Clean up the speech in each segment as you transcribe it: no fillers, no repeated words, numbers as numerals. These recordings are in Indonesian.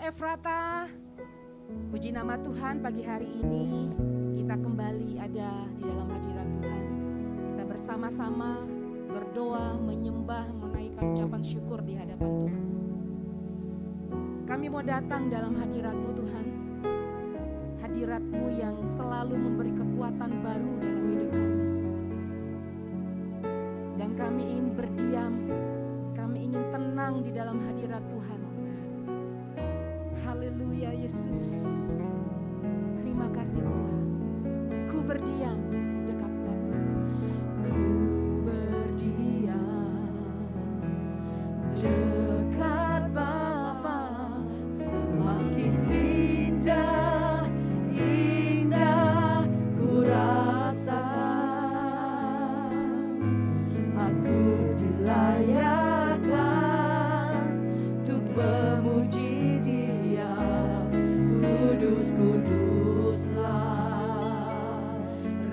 Efrata. Puji nama Tuhan, pagi hari ini kita kembali ada di dalam hadirat Tuhan. Kita bersama-sama berdoa, menyembah, menaikkan ucapan syukur di hadapan Tuhan. Kami mau datang dalam hadirat-Mu Tuhan. Hadirat-Mu yang selalu memberi kekuatan baru dalam hidup kami. Dan kami ingin berdiam, kami ingin tenang di dalam hadirat Tuhan. Haleluya Yesus. Terima kasih Tuhan. Ku berdiam dekat Bapa. Ku berdiam dekat Bapa. Semakin indah, indah ku rasa. Aku dilayakkan untuk memuji Dia. Kudus, kuduslah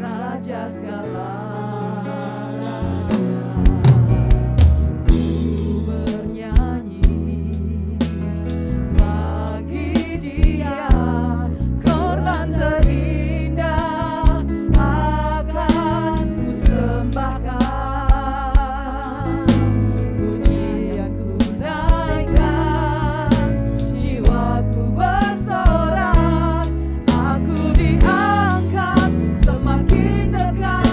Raja segala raja. Ku bernyanyi bagi Dia, korban terindah akan ku sembahkan. Pujian ku naikkan, jiwaku bersorak. Aku diangkat semakin dekat.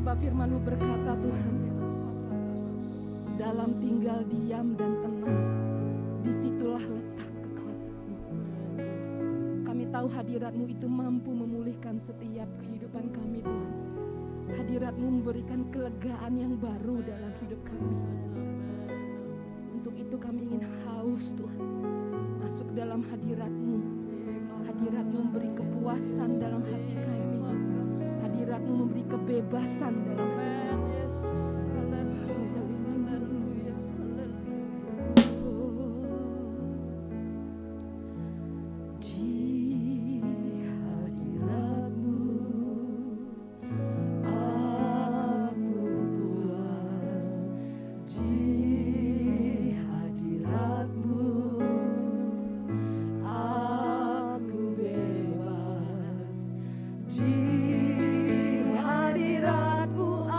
Sebab firman-Mu berkata Tuhan, dalam tinggal diam dan tenang, disitulah letak kekuatan-Mu. Kami tahu hadirat-Mu itu mampu memulihkan setiap kehidupan kami Tuhan. Hadirat-Mu memberikan kelegaan yang baru dalam hidup kami. Untuk itu kami ingin haus Tuhan, masuk dalam hadirat-Mu. Hadirat-Mu memberi kepuasan dalam hati kami. Hadirat-Mu memberi kebebasan dalam hati kami. Di hadirat-Mu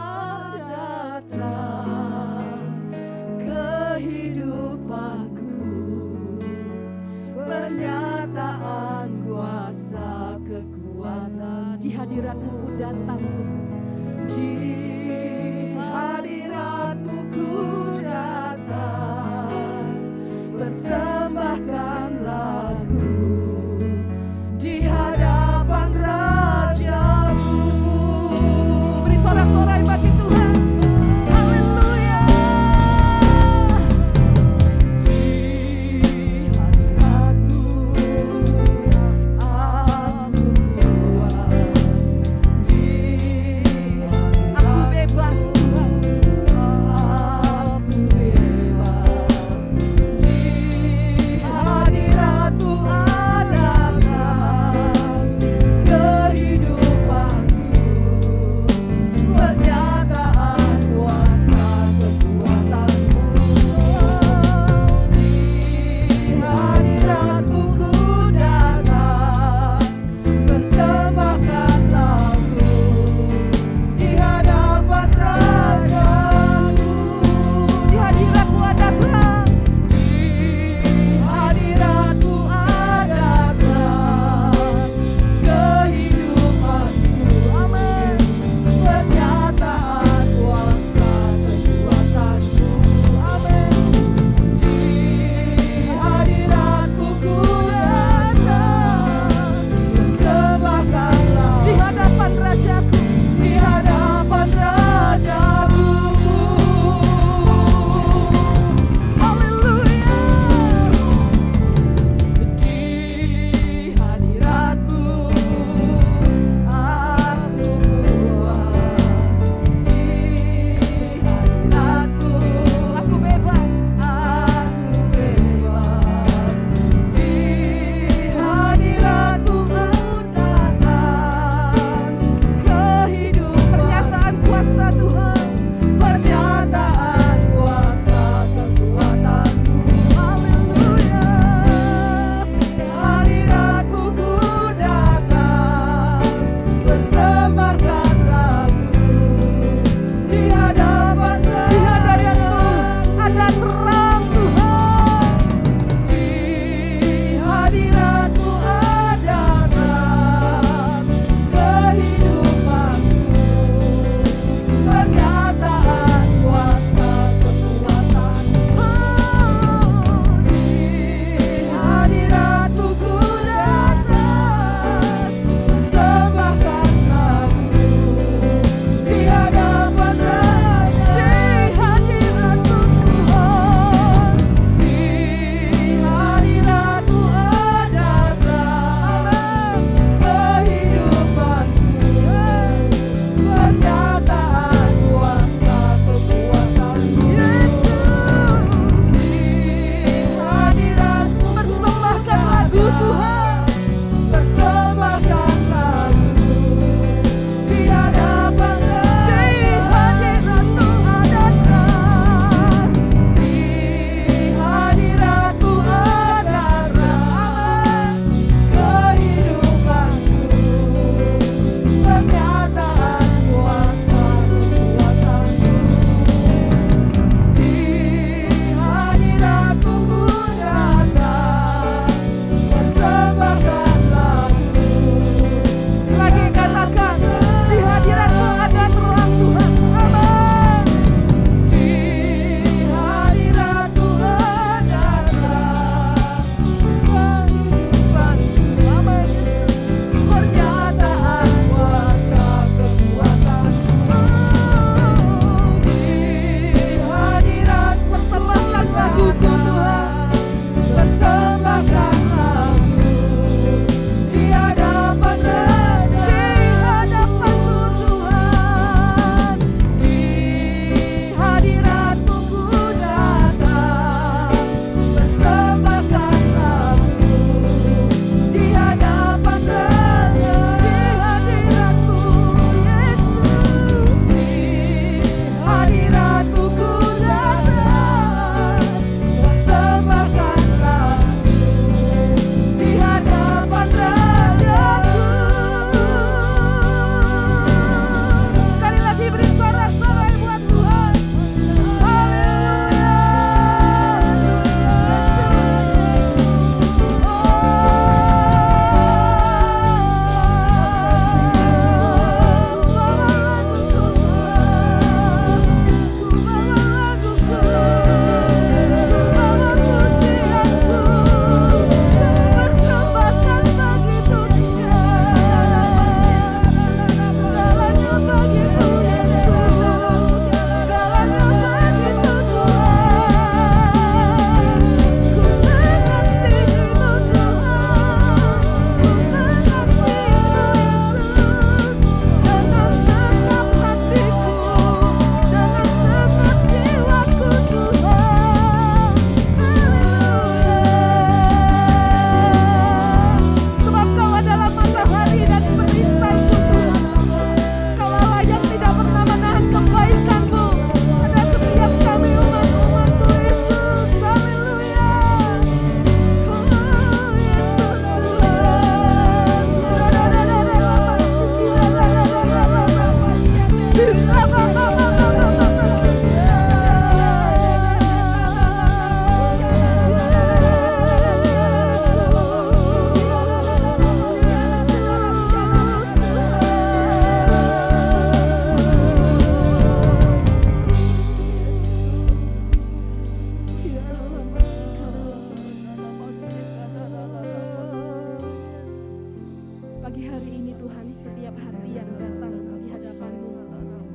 Pagi hari ini Tuhan, setiap hati yang datang di hadapan-Mu,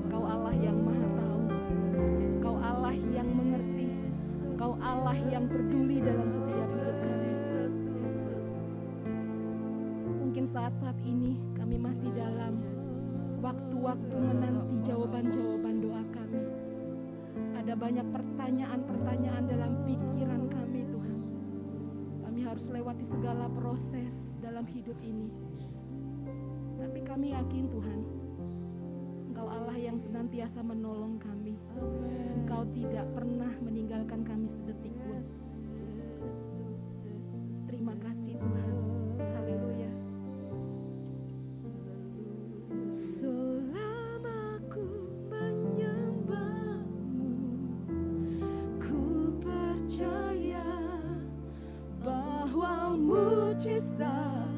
Engkau Allah yang maha tahu, Engkau Allah yang mengerti, Engkau Allah yang peduli dalam setiap hidup kami. Mungkin saat-saat ini kami masih dalam waktu-waktu menanti jawaban-jawaban doa kami. Ada banyak pertanyaan-pertanyaan dalam pikiran kami Tuhan. Kami harus lewati segala proses dalam hidup ini. Tapi kami yakin Tuhan, Engkau Allah yang senantiasa menolong kami. Engkau tidak pernah meninggalkan kami sedetik pun. Terima kasih Tuhan. Haleluya. Selama ku menyembah-Mu, ku percaya bahwa mujizat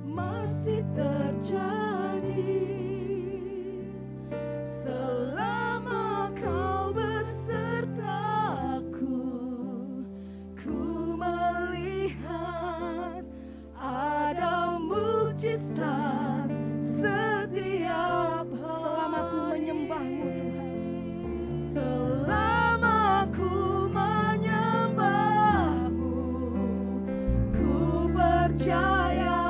masih terjadi. Selama Kau besertaku, ku melihat ada mujizat setiap hari. Selama ku menyembah-Mu Tuhan, selama ku menyembah-Mu, ku percaya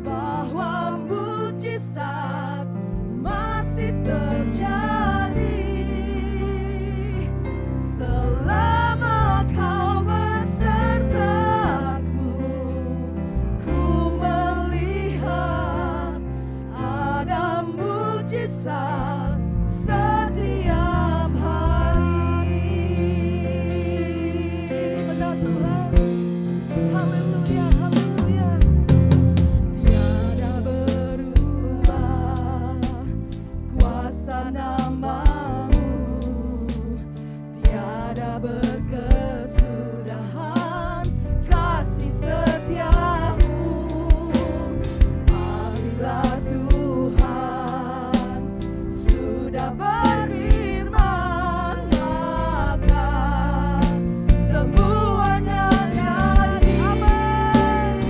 bahwa mujizat masih terjadi. Selama Kau besertaku, ku melihat ada mujizat setiap hari. Benar Tuhan. Haleluya, haleluya. Tiada berubah kuasa nama-Mu, tiada berkesudahan kasih setia-Mu. Apabila Tuhan sudah berfirman, maka semuanya jadi. Amin.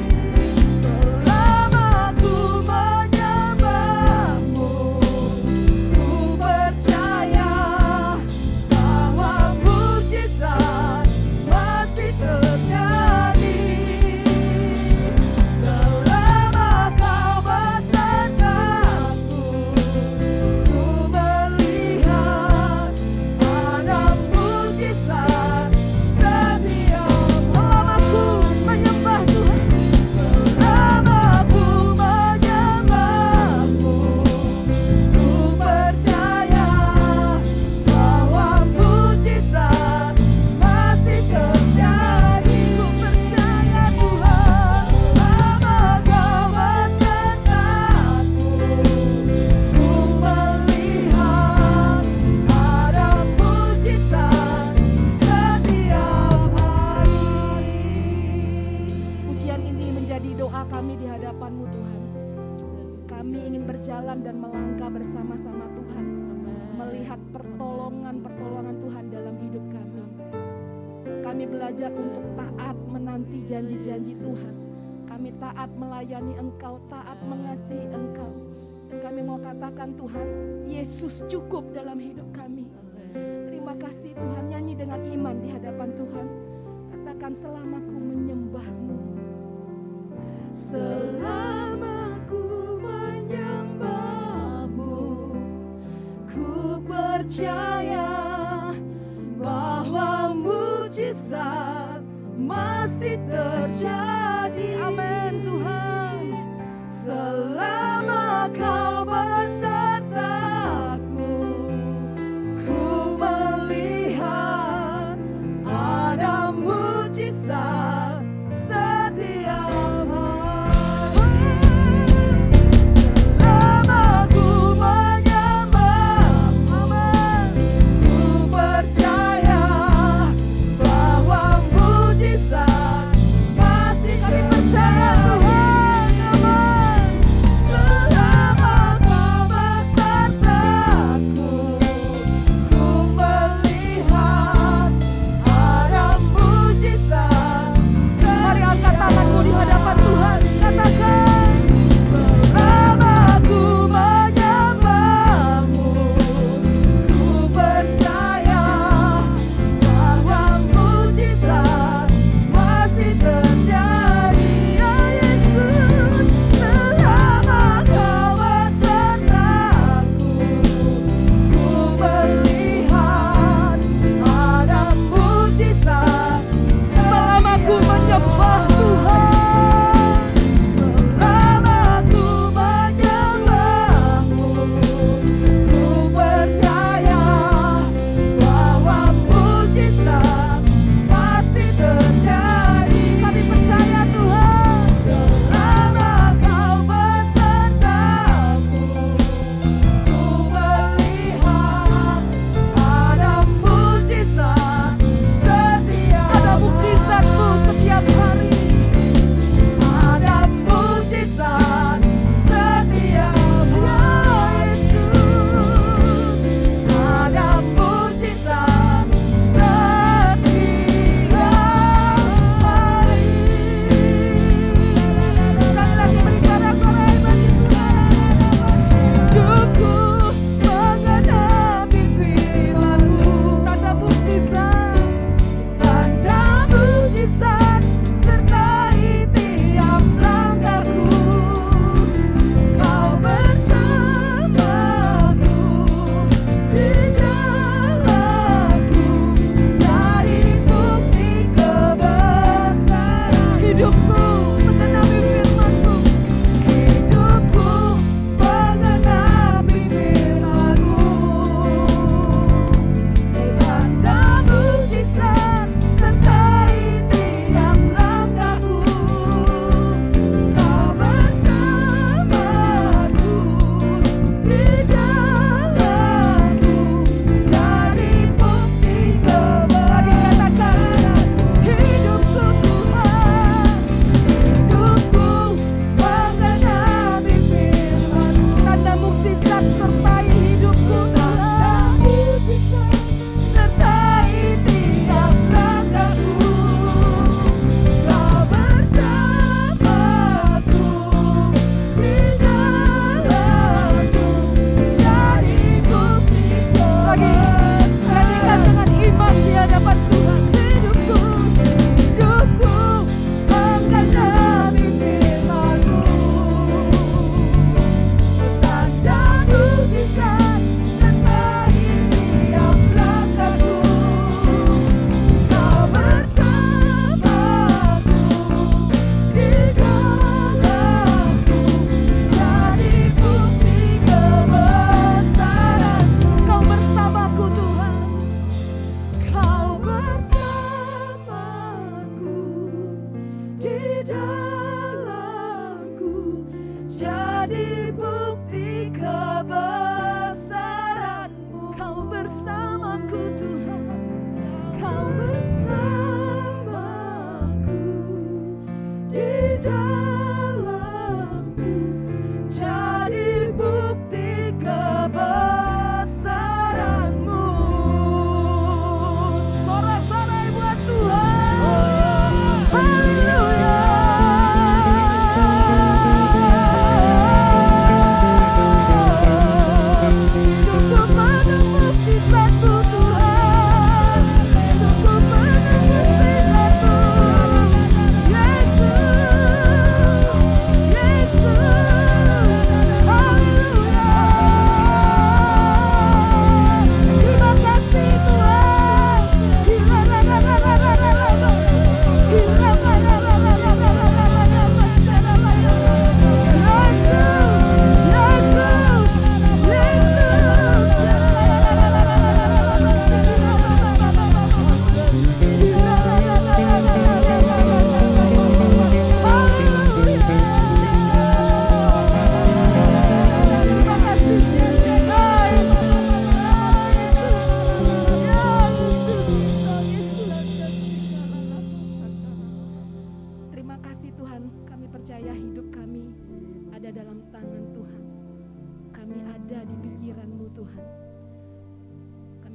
Selama ku menyembah-Mu, ku percaya bahwa mujizat masih terjadi. Selama Kau besertaku, ku melihat ada mujizat setiap. Selama ku menyembah Tuhan, selama ku menyembah-Mu, ku percaya bahwa mujizat masih terjadi. Ku percaya Tuhan, selama Kau besertaku, ku melihat ada mujizat setiap hari. Pujian ini menjadi doa kami di hadapan-Mu Tuhan. Kami ingin berjalan dan melangkah bersama-sama Tuhan, melihat pertolongan-pertolongan Tuhan dalam hidup kami. Kami belajar untuk taat menanti janji-janji Tuhan. Kami taat melayani Engkau, taat mengasihi Engkau. Dan kami mau katakan Tuhan, Yesus cukup dalam hidup kami. Terima kasih Tuhan, nyanyi dengan iman di hadapan Tuhan. Katakan, selama ku menyembah-Mu, selama ku menyembah-Mu, ku percaya bahwa mujizat masih terjadi. Amin Tuhan. Selama Kau besertaku, ku melihat ada mujizat setiap hari. Selama ku menyembah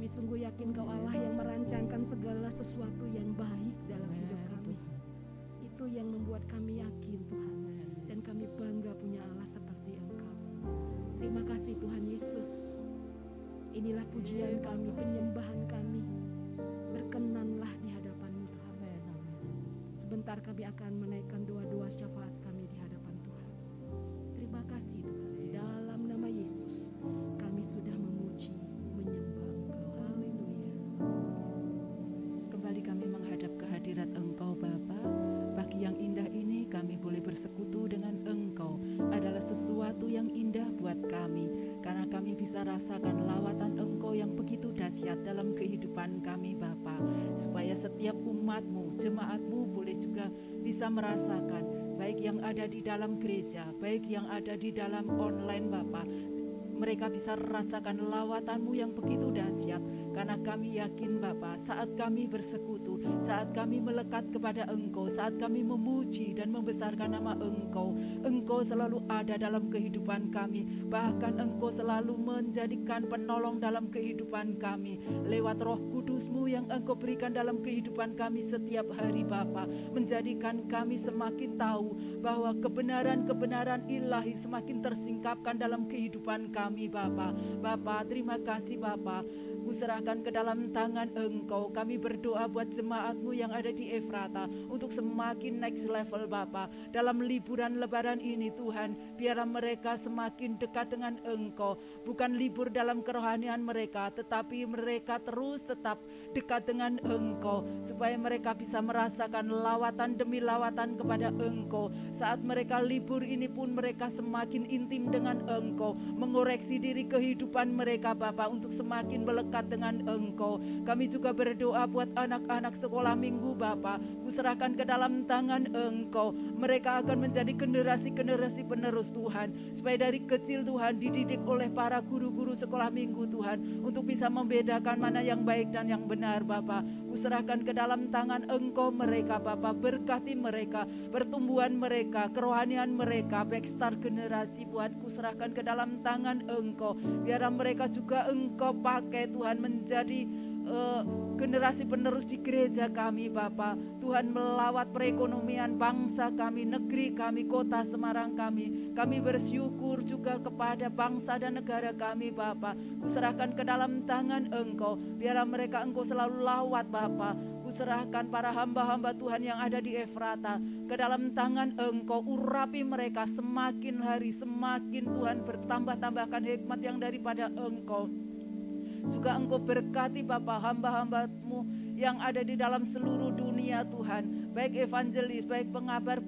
Kami sungguh yakin Kau Allah yang merancangkan segala sesuatu yang baik dalam hidup kami. Itu yang membuat kami yakin Tuhan. Dan kami bangga punya Allah seperti Engkau. Terima kasih Tuhan Yesus. Inilah pujian kami, penyembahan kami. Berkenanlah di hadapan-Mu Tuhan. Sebentar kami akan menaikkan doa-doa syafaat kami di hadapan Tuhan. Terima kasih Tuhan. Di dalam nama Yesus kami sudah memuji, menyembah Engkau. Haleluya. Kembali kami menghadap kehadirat Engkau Bapa. Pagi yang indah ini kami boleh bersekutu dengan Engkau adalah sesuatu yang indah buat kami, karena kami bisa rasakan lawatan Engkau yang begitu dahsyat dalam kehidupan kami Bapa, supaya setiap umat-Mu, jemaat-Mu boleh juga bisa merasakan, baik yang ada di dalam gereja, baik yang ada di dalam online Bapa, mereka bisa rasakan lawatan-Mu yang begitu dahsyat. Karena kami yakin Bapa, saat kami bersekutu, saat kami melekat kepada Engkau, saat kami memuji dan membesarkan nama Engkau, Engkau selalu ada dalam kehidupan kami. Bahkan Engkau selalu menjadikan penolong dalam kehidupan kami lewat Roh Kudus-Mu yang Engkau berikan dalam kehidupan kami setiap hari Bapa, menjadikan kami semakin tahu bahwa kebenaran-kebenaran ilahi semakin tersingkapkan dalam kehidupan kami Bapa. Bapa, terima kasih Bapa. Kuserahkan ke dalam tangan Engkau. Kami berdoa buat jemaat-Mu yang ada di Efrata untuk semakin next level Bapa. Dalam liburan lebaran ini Tuhan, biarlah mereka semakin dekat dengan Engkau. Bukan libur dalam kerohanian mereka, tetapi mereka terus tetap dekat dengan Engkau, supaya mereka bisa merasakan lawatan demi lawatan kepada Engkau. Saat mereka libur ini pun mereka semakin intim dengan Engkau, mengoreksi diri kehidupan mereka Bapa untuk semakin melekat dengan Engkau. Kami juga berdoa buat anak-anak sekolah minggu Bapa. Kuserahkan ke dalam tangan Engkau. Mereka akan menjadi generasi-generasi penerus Tuhan, supaya dari kecil Tuhan dididik oleh para guru-guru sekolah minggu Tuhan, untuk bisa membedakan mana yang baik dan yang benar Bapa. Kuserahkan ke dalam tangan Engkau mereka Bapa. Berkati mereka, pertumbuhan mereka, kerohanian mereka, backstar generasi buat kuserahkan ke dalam tangan Engkau. Biar mereka juga Engkau pakai Tuhan menjadi generasi penerus di gereja kami Bapa. Tuhan melawat perekonomian bangsa kami, negeri kami, kota Semarang kami. Kami bersyukur juga kepada bangsa dan negara kami Bapa. Kuserahkan ke dalam tangan Engkau. Biar mereka Engkau selalu lawat Bapa. Kuserahkan para hamba-hamba Tuhan yang ada di Efrata ke dalam tangan Engkau. Urapi mereka semakin hari semakin Tuhan bertambah-tambahkan hikmat yang daripada Engkau. Juga Engkau berkati Bapa hamba-hamba-Mu yang ada di dalam seluruh dunia Tuhan, baik evangelis, baik pengabar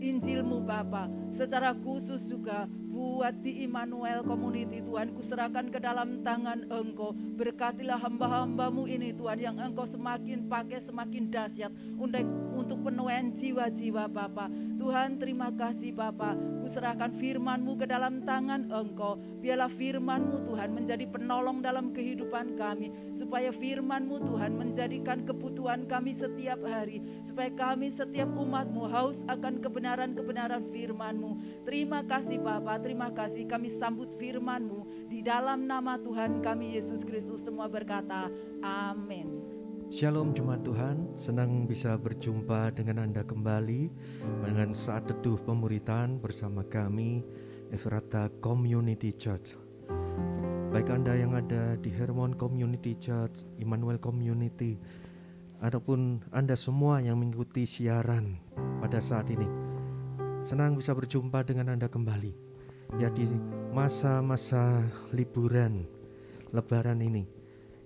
Injil-Mu Bapa. Secara khusus juga buat di Immanuel Community Tuhan, kuserahkan ke dalam tangan Engkau. Berkatilah hamba-hamba-Mu ini Tuhan, yang Engkau semakin pakai semakin dahsyat untuk penuaian jiwa-jiwa Bapa. Tuhan terima kasih Bapa. Kuserahkan firman-Mu ke dalam tangan Engkau. Biarlah firman-Mu Tuhan menjadi penolong dalam kehidupan kami, supaya firman-Mu Tuhan menjadikan kebutuhan kami setiap hari, supaya kami setiap umat-Mu haus akan kebenaran-kebenaran firman-Mu. Terima kasih Bapa, terima kasih. Kami sambut firman-Mu di dalam nama Tuhan kami Yesus Kristus. Semua berkata amin. Shalom jemaat Tuhan, senang bisa berjumpa dengan Anda kembali dengan saat teduh pemuritan bersama kami Efrata Community Church. Baik Anda yang ada di Hermon Community Church, Immanuel Community, ataupun Anda semua yang mengikuti siaran pada saat ini, senang bisa berjumpa dengan Anda kembali. Ya, di masa-masa liburan Lebaran ini,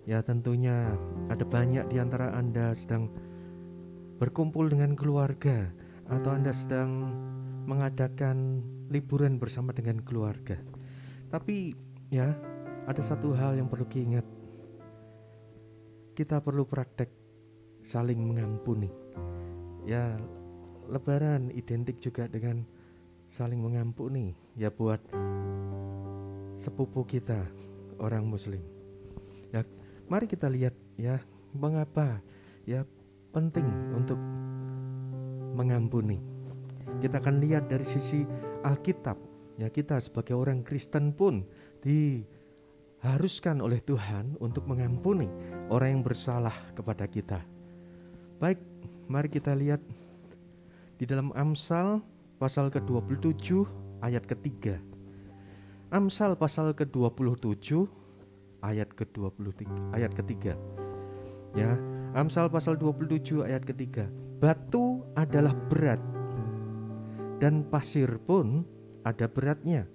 ya tentunya ada banyak di antara Anda sedang berkumpul dengan keluarga, atau Anda sedang mengadakan liburan bersama dengan keluarga. Tapi ya, ada satu hal yang perlu diingat. Kita perlu praktek saling mengampuni. Ya, Lebaran identik juga dengan saling mengampuni. Ya, buat sepupu kita orang Muslim. Ya, mari kita lihat ya, mengapa ya penting untuk mengampuni. Kita akan lihat dari sisi Alkitab. Ya, kita sebagai orang Kristen pun diharuskan oleh Tuhan untuk mengampuni orang yang bersalah kepada kita. Baik, mari kita lihat di dalam Amsal pasal ke-27 ayat ketiga. Amsal pasal ke-27 ayat ketiga. Ya, Amsal pasal 27 ayat ketiga. Batu adalah berat dan pasir pun ada beratnya.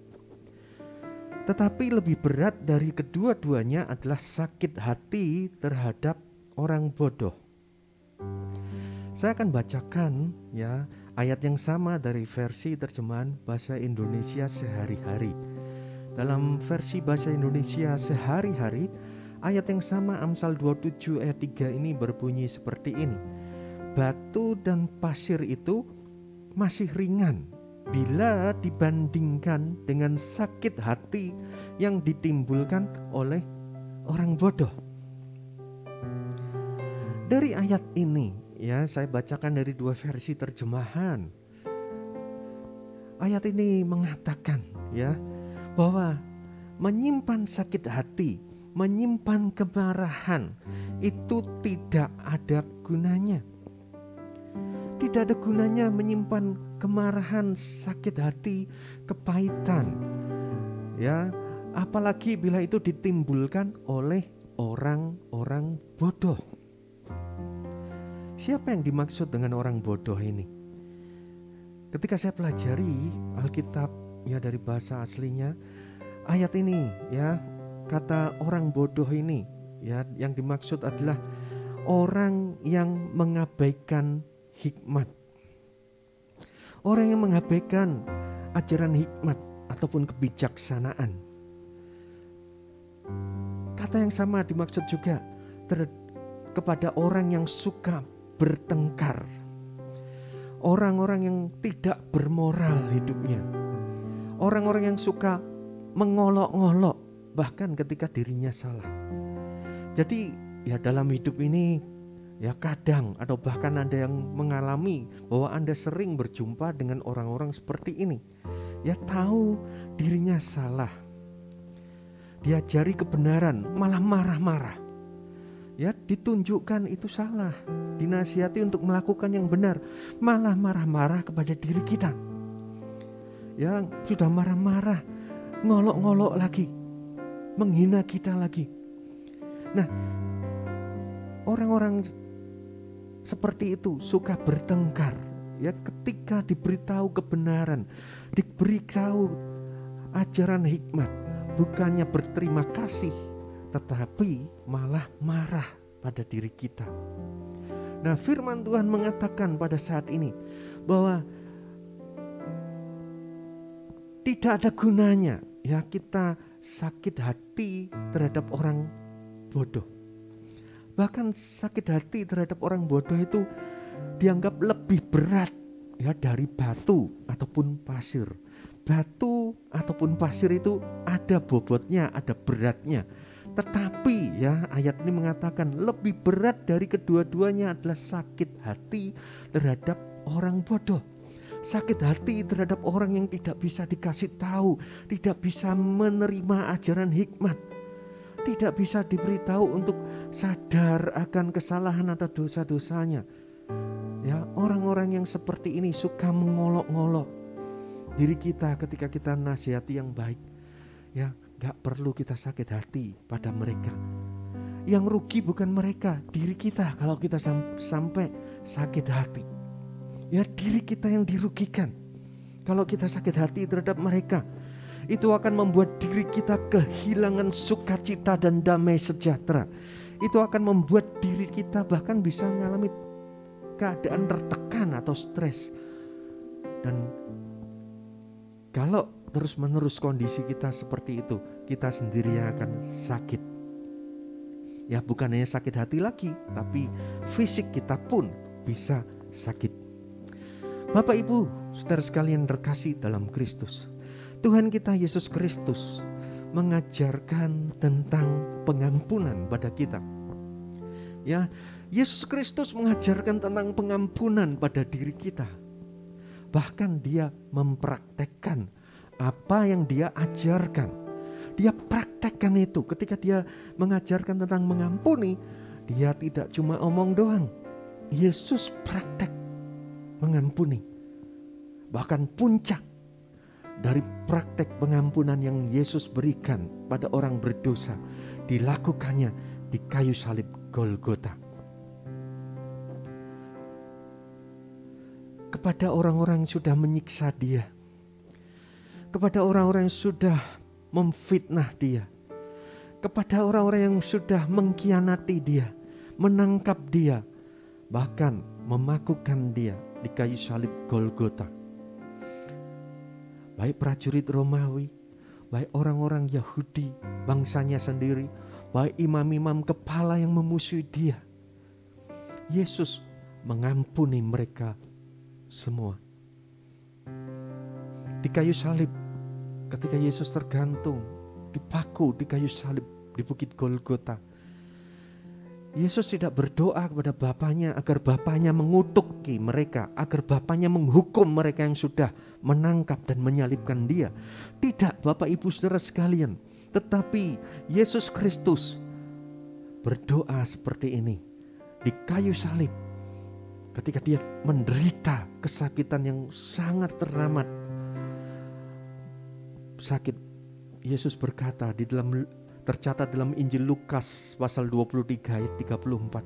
Tetapi lebih berat dari kedua-duanya adalah sakit hati terhadap orang bodoh. Saya akan bacakan ya ayat yang sama dari versi terjemahan bahasa Indonesia sehari-hari. Dalam versi bahasa Indonesia sehari-hari, ayat yang sama Amsal 27 ayat 3 ini berbunyi seperti ini. Batu dan pasir itu masih ringan bila dibandingkan dengan sakit hati yang ditimbulkan oleh orang bodoh. Dari ayat ini ya, saya bacakan dari dua versi terjemahan. Ayat ini mengatakan ya bahwa menyimpan sakit hati, menyimpan kemarahan itu tidak ada gunanya. Tidak ada gunanya menyimpan kemarahan, sakit hati, kepahitan. Ya, apalagi bila itu ditimbulkan oleh orang-orang bodoh. Siapa yang dimaksud dengan orang bodoh ini? Ketika saya pelajari Alkitab ya dari bahasa aslinya, ayat ini ya, kata orang bodoh ini ya, yang dimaksud adalah orang yang mengabaikan hikmat. Orang yang mengabaikan ajaran hikmat ataupun kebijaksanaan. Kata yang sama dimaksud juga kepada orang yang suka bertengkar. Orang-orang yang tidak bermoral hidupnya. Orang-orang yang suka mengolok-ngolok bahkan ketika dirinya salah. Jadi ya dalam hidup ini ya kadang atau bahkan Anda yang mengalami bahwa Anda sering berjumpa dengan orang-orang seperti ini. Ya tahu dirinya salah. Diajari kebenaran malah marah-marah. Ya ditunjukkan itu salah. Dinasihati untuk melakukan yang benar malah marah-marah kepada diri kita. Ya sudah marah-marah, ngolok-ngolok lagi, menghina kita lagi. Nah, orang-orang seperti itu suka bertengkar. Ya ketika diberitahu kebenaran, diberitahu ajaran hikmat, bukannya berterima kasih, tetapi malah marah pada diri kita. Nah, firman Tuhan mengatakan pada saat ini bahwa tidak ada gunanya ya kita sakit hati terhadap orang bodoh. Bahkan sakit hati terhadap orang bodoh itu dianggap lebih berat ya dari batu ataupun pasir. Batu ataupun pasir itu ada bobotnya, ada beratnya. Tetapi ya ayat ini mengatakan lebih berat dari kedua-duanya adalah sakit hati terhadap orang bodoh. Sakit hati terhadap orang yang tidak bisa dikasih tahu, tidak bisa menerima ajaran hikmat, tidak bisa diberitahu untuk sadar akan kesalahan atau dosa-dosanya. Ya, orang-orang yang seperti ini suka mengolok-ngolok diri kita ketika kita nasihati yang baik. Ya, gak perlu kita sakit hati pada mereka. Yang rugi bukan mereka, diri kita kalau kita sampai sakit hati. Ya, diri kita yang dirugikan. Kalau kita sakit hati terhadap mereka, itu akan membuat diri kita kehilangan sukacita dan damai sejahtera. Itu akan membuat diri kita bahkan bisa mengalami keadaan tertekan atau stres. Dan kalau terus-menerus kondisi kita seperti itu, kita sendiri yang akan sakit. Ya, bukan hanya sakit hati lagi, tapi fisik kita pun bisa sakit. Bapak Ibu, saudara sekalian terkasih dalam Kristus, Tuhan kita Yesus Kristus mengajarkan tentang pengampunan pada kita. Ya, Yesus Kristus mengajarkan tentang pengampunan pada diri kita. Bahkan dia mempraktekkan apa yang dia ajarkan. Dia praktekkan itu ketika dia mengajarkan tentang mengampuni. Dia tidak cuma omong doang. Yesus praktek mengampuni. Bahkan puncak dari praktek pengampunan yang Yesus berikan pada orang berdosa dilakukannya di kayu salib Golgota. Kepada orang-orang yang sudah menyiksa dia, kepada orang-orang yang sudah memfitnah dia, kepada orang-orang yang sudah mengkhianati dia, menangkap dia, bahkan memakukan dia di kayu salib Golgota. Baik prajurit Romawi, baik orang-orang Yahudi, bangsanya sendiri, baik imam-imam kepala yang memusuhi dia, Yesus mengampuni mereka semua. Di kayu salib, ketika Yesus tergantung, dipaku di kayu salib di Bukit Golgota, Yesus tidak berdoa kepada Bapaknya agar Bapaknya mengutuki mereka, agar Bapaknya menghukum mereka yang sudah menangkap dan menyalibkan dia. Tidak, Bapak Ibu Saudara sekalian, tetapi Yesus Kristus berdoa seperti ini di kayu salib. Ketika dia menderita kesakitan yang sangat teramat sakit, Yesus berkata tercatat dalam Injil Lukas pasal 23 ayat 34.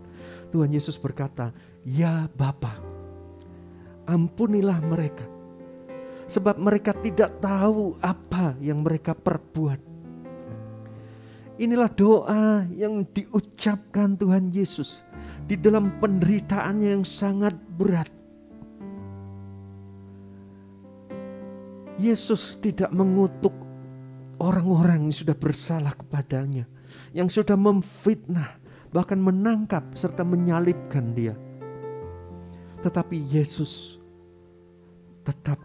Tuhan Yesus berkata, "Ya Bapa, ampunilah mereka, sebab mereka tidak tahu apa yang mereka perbuat." Inilah doa yang diucapkan Tuhan Yesus di dalam penderitaannya yang sangat berat. Yesus tidak mengutuk orang-orang yang sudah bersalah kepadanya, yang sudah memfitnah, bahkan menangkap serta menyalibkan dia. Tetapi Yesus tetap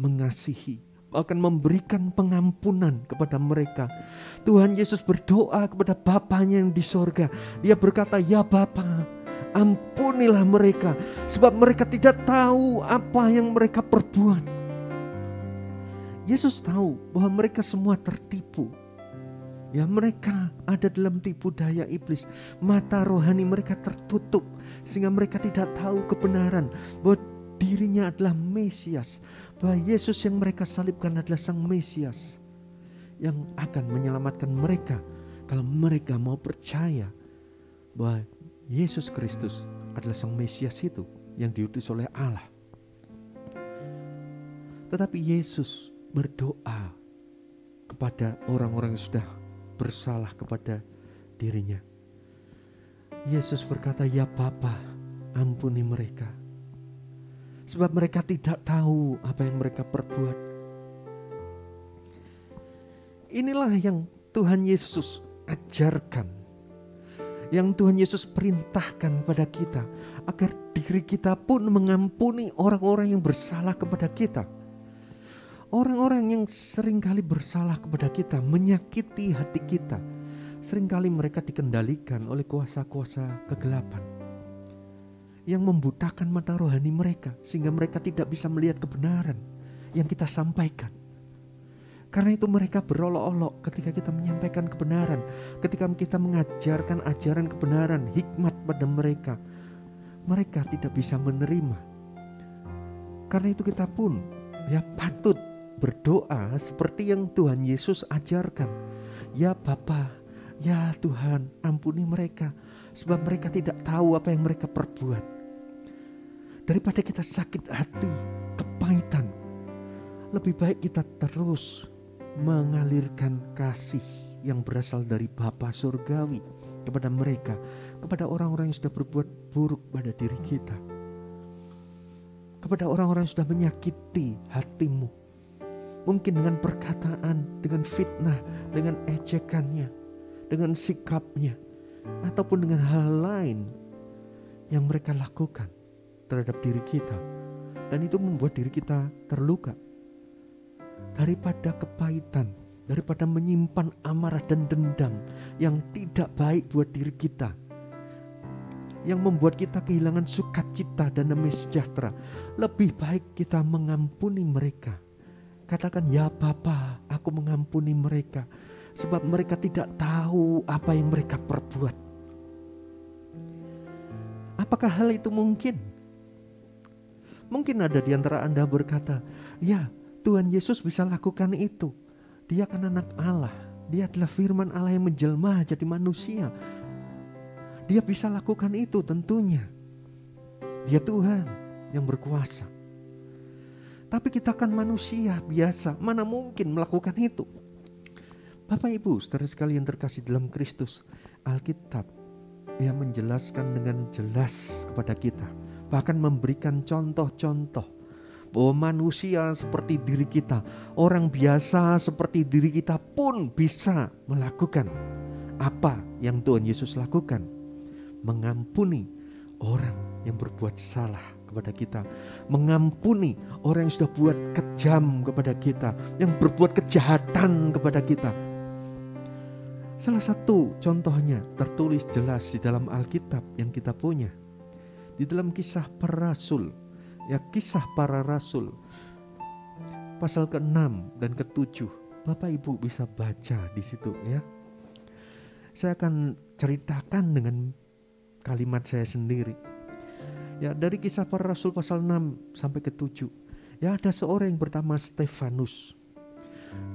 mengasihi, bahkan memberikan pengampunan kepada mereka. Tuhan Yesus berdoa kepada Bapaknya yang di sorga. Dia berkata, "Ya Bapa, ampunilah mereka, sebab mereka tidak tahu apa yang mereka perbuat." Yesus tahu bahwa mereka semua tertipu. Ya, mereka ada dalam tipu daya iblis. Mata rohani mereka tertutup sehingga mereka tidak tahu kebenaran bahwa dirinya adalah Mesias, bahwa Yesus yang mereka salibkan adalah Sang Mesias yang akan menyelamatkan mereka kalau mereka mau percaya bahwa Yesus Kristus adalah Sang Mesias itu yang diutus oleh Allah. Tetapi Yesus berdoa kepada orang-orang yang sudah bersalah kepada dirinya. Yesus berkata, "Ya Bapa, ampuni mereka, sebab mereka tidak tahu apa yang mereka perbuat." Inilah yang Tuhan Yesus ajarkan, yang Tuhan Yesus perintahkan pada kita, agar diri kita pun mengampuni orang-orang yang bersalah kepada kita. Orang-orang yang seringkali bersalah kepada kita, menyakiti hati kita, seringkali mereka dikendalikan oleh kuasa-kuasa kegelapan yang membutakan mata rohani mereka, sehingga mereka tidak bisa melihat kebenaran yang kita sampaikan. Karena itu mereka berolok-olok ketika kita menyampaikan kebenaran, ketika kita mengajarkan ajaran kebenaran, hikmat pada mereka, mereka tidak bisa menerima. Karena itu kita pun patut berdoa seperti yang Tuhan Yesus ajarkan. "Ya Bapa, ya Tuhan, ampuni mereka, sebab mereka tidak tahu apa yang mereka perbuat." Daripada kita sakit hati, kepahitan, lebih baik kita terus mengalirkan kasih yang berasal dari Bapa Surgawi kepada mereka, kepada orang-orang yang sudah berbuat buruk pada diri kita, kepada orang-orang yang sudah menyakiti hatimu. Mungkin dengan perkataan, dengan fitnah, dengan ejekannya, dengan sikapnya, ataupun dengan hal lain yang mereka lakukan terhadap diri kita. Dan itu membuat diri kita terluka. Daripada kepahitan, daripada menyimpan amarah dan dendam yang tidak baik buat diri kita, yang membuat kita kehilangan sukacita dan damai sejahtera, lebih baik kita mengampuni mereka. Katakan, "Ya Bapa, aku mengampuni mereka, sebab mereka tidak tahu apa yang mereka perbuat. Apakah hal itu mungkin? Mungkin ada di antara Anda berkata, ya Tuhan Yesus bisa lakukan itu. Dia kan anak Allah. Dia adalah firman Allah yang menjelma jadi manusia. Dia bisa lakukan itu tentunya. Dia Tuhan yang berkuasa. Tapi kita kan manusia biasa, mana mungkin melakukan itu. Bapak Ibu, saudara sekalian terkasih dalam Kristus, Alkitab yang menjelaskan dengan jelas kepada kita, bahkan memberikan contoh-contoh bahwa manusia seperti diri kita, orang biasa seperti diri kita pun bisa melakukan apa yang Tuhan Yesus lakukan, mengampuni orang yang berbuat salah kepada kita, mengampuni orang yang sudah buat kejam kepada kita, yang berbuat kejahatan kepada kita. Salah satu contohnya tertulis jelas di dalam Alkitab yang kita punya, di dalam Kisah Para Rasul, ya Kisah Para Rasul pasal ke-6 dan ke-7. Bapak Ibu bisa baca di situ ya. Saya akan ceritakan dengan kalimat saya sendiri. Ya, dari Kisah Para Rasul pasal 6 sampai ke-7. Ya, ada seorang yang bernama Stefanus.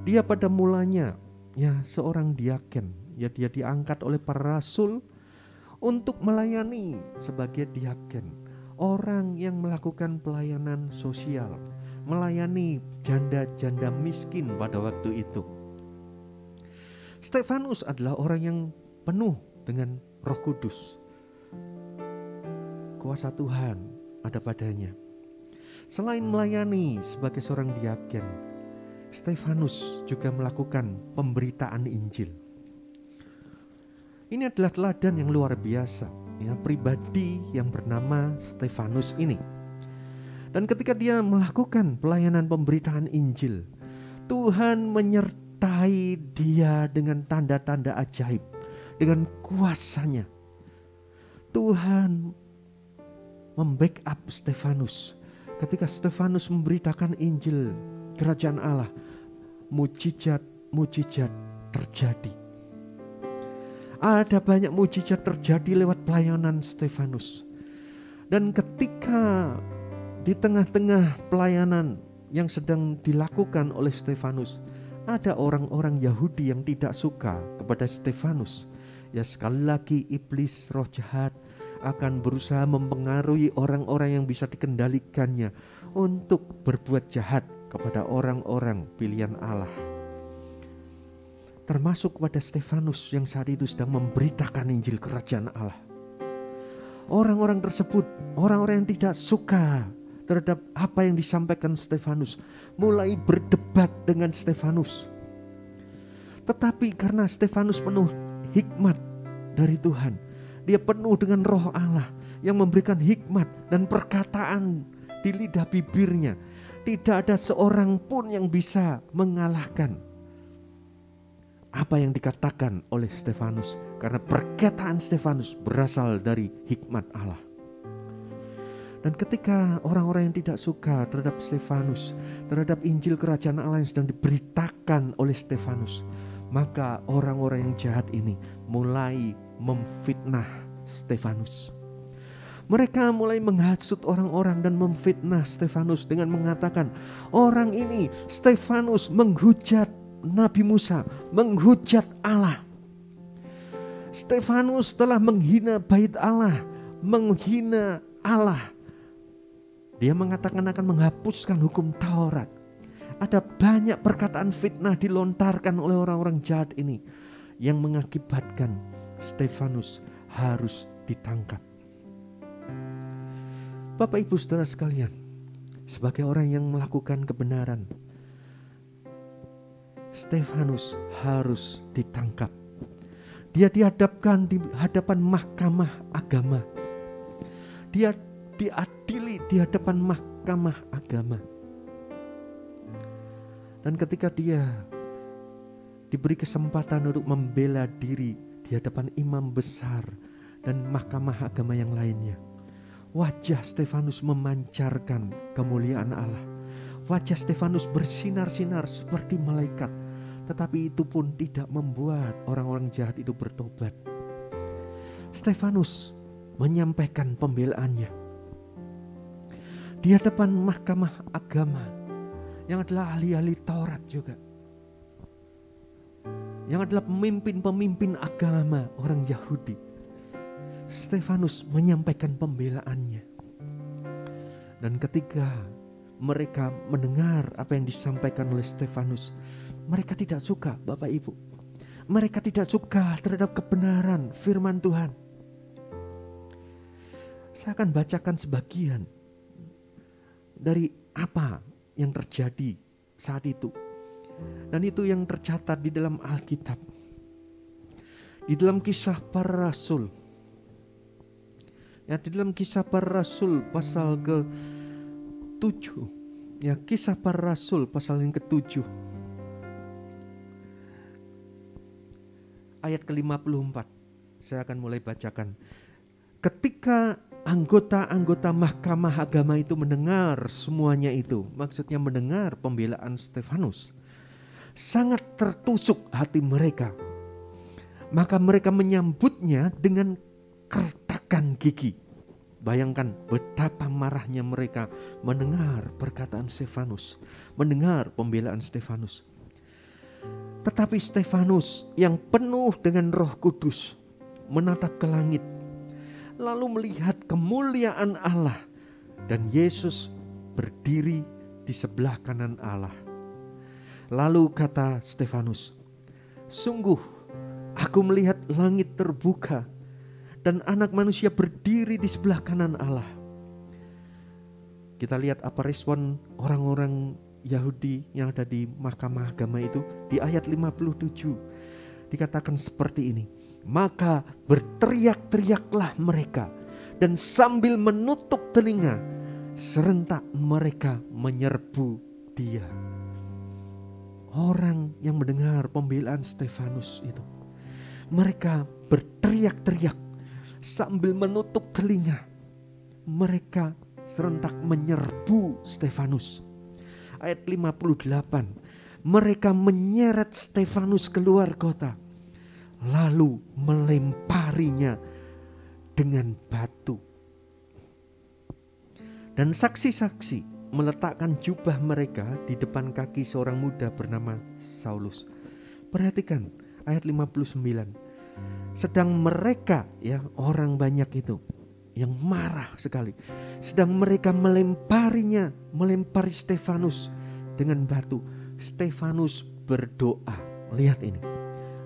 Dia pada mulanya ya seorang diaken. Ya, dia diangkat oleh para rasul untuk melayani sebagai diaken. Orang yang melakukan pelayanan sosial, melayani janda-janda miskin pada waktu itu. Stefanus adalah orang yang penuh dengan Roh Kudus. Kuasa Tuhan ada padanya. Selain melayani sebagai seorang diaken, Stefanus juga melakukan pemberitaan Injil. Ini adalah teladan yang luar biasa, ya, pribadi yang bernama Stefanus ini. Dan ketika dia melakukan pelayanan pemberitaan Injil, Tuhan menyertai dia dengan tanda-tanda ajaib, dengan kuasanya. Tuhan membackup Stefanus. Ketika Stefanus memberitakan Injil Kerajaan Allah, mujizat-mujizat terjadi. Ada banyak mujizat terjadi lewat pelayanan Stefanus. Dan ketika di tengah-tengah pelayanan yang sedang dilakukan oleh Stefanus, ada orang-orang Yahudi yang tidak suka kepada Stefanus. Ya, sekali lagi iblis, roh jahat akan berusaha mempengaruhi orang-orang yang bisa dikendalikannya untuk berbuat jahat kepada orang-orang pilihan Allah. Termasuk kepada Stefanus yang saat itu sedang memberitakan Injil Kerajaan Allah. Orang-orang tersebut, orang-orang yang tidak suka terhadap apa yang disampaikan Stefanus, mulai berdebat dengan Stefanus. Tetapi karena Stefanus penuh hikmat dari Tuhan, dia penuh dengan Roh Allah yang memberikan hikmat dan perkataan di lidah bibirnya. Tidak ada seorang pun yang bisa mengalahkan apa yang dikatakan oleh Stefanus, karena perkataan Stefanus berasal dari hikmat Allah. Dan ketika orang-orang yang tidak suka terhadap Stefanus, terhadap Injil Kerajaan Allah yang sedang diberitakan oleh Stefanus, maka orang-orang yang jahat ini mulai memfitnah Stefanus. Mereka mulai menghasut orang-orang dan memfitnah Stefanus dengan mengatakan, orang ini Stefanus menghujat Nabi Musa, menghujat Allah. Stefanus telah menghina bait Allah, menghina Allah. Dia mengatakan akan menghapuskan hukum Taurat. Ada banyak perkataan fitnah dilontarkan oleh orang-orang jahat ini yang mengakibatkan Stefanus harus ditangkap. Bapak Ibu Saudara sekalian, sebagai orang yang melakukan kebenaran, Stefanus harus ditangkap. Dia dihadapkan di hadapan mahkamah agama. Dia diadili di hadapan mahkamah agama. Dan ketika dia diberi kesempatan untuk membela diri di hadapan imam besar dan mahkamah agama yang lainnya, wajah Stefanus memancarkan kemuliaan Allah. Wajah Stefanus bersinar-sinar seperti malaikat. tetapi itu pun tidak membuat orang-orang jahat itu bertobat. Stefanus menyampaikan pembelaannya di hadapan mahkamah agama yang adalah ahli-ahli Taurat juga, yang adalah pemimpin-pemimpin agama orang Yahudi. Stefanus menyampaikan pembelaannya. Dan ketika mereka mendengar apa yang disampaikan oleh Stefanus, mereka tidak suka, Bapak Ibu. Mereka tidak suka terhadap kebenaran firman Tuhan. Saya akan bacakan sebagian dari apa yang terjadi saat itu. Dan itu yang tercatat di dalam Alkitab. Di dalam Kisah Para Rasul. Ya, di dalam Kisah Para Rasul pasal ke-7. Ya, Kisah Para Rasul pasal yang ke-7. Ayat ke-54. Saya akan mulai bacakan. Ketika anggota-anggota mahkamah agama itu mendengar semuanya itu, maksudnya mendengar pembelaan Stefanus, sangat tertusuk hati mereka. Maka mereka menyambutnya dengan kertakan gigi. Bayangkan betapa marahnya mereka mendengar perkataan Stefanus, mendengar pembelaan Stefanus. Tetapi Stefanus yang penuh dengan Roh Kudus menatap ke langit, lalu melihat kemuliaan Allah dan Yesus berdiri di sebelah kanan Allah. Lalu kata Stefanus, "Sungguh aku melihat langit terbuka dan Anak Manusia berdiri di sebelah kanan Allah." Kita lihat apa respon orang-orang Yahudi yang ada di mahkamah agama itu. Di ayat 57 dikatakan seperti ini. Maka berteriak-teriaklah mereka, dan sambil menutup telinga serentak mereka menyerbu dia. Orang yang mendengar pembelaan Stefanus itu, mereka berteriak-teriak sambil menutup telinga. Mereka serentak menyerbu Stefanus. Ayat 58, mereka menyeret Stefanus keluar kota, lalu melemparinya dengan batu. Dan saksi-saksi meletakkan jubah mereka di depan kaki seorang muda bernama Saulus. Perhatikan ayat 59. Sedang mereka, ya, orang banyak itu yang marah sekali, sedang mereka melempari Stefanus dengan batu. Stefanus berdoa. Lihat ini.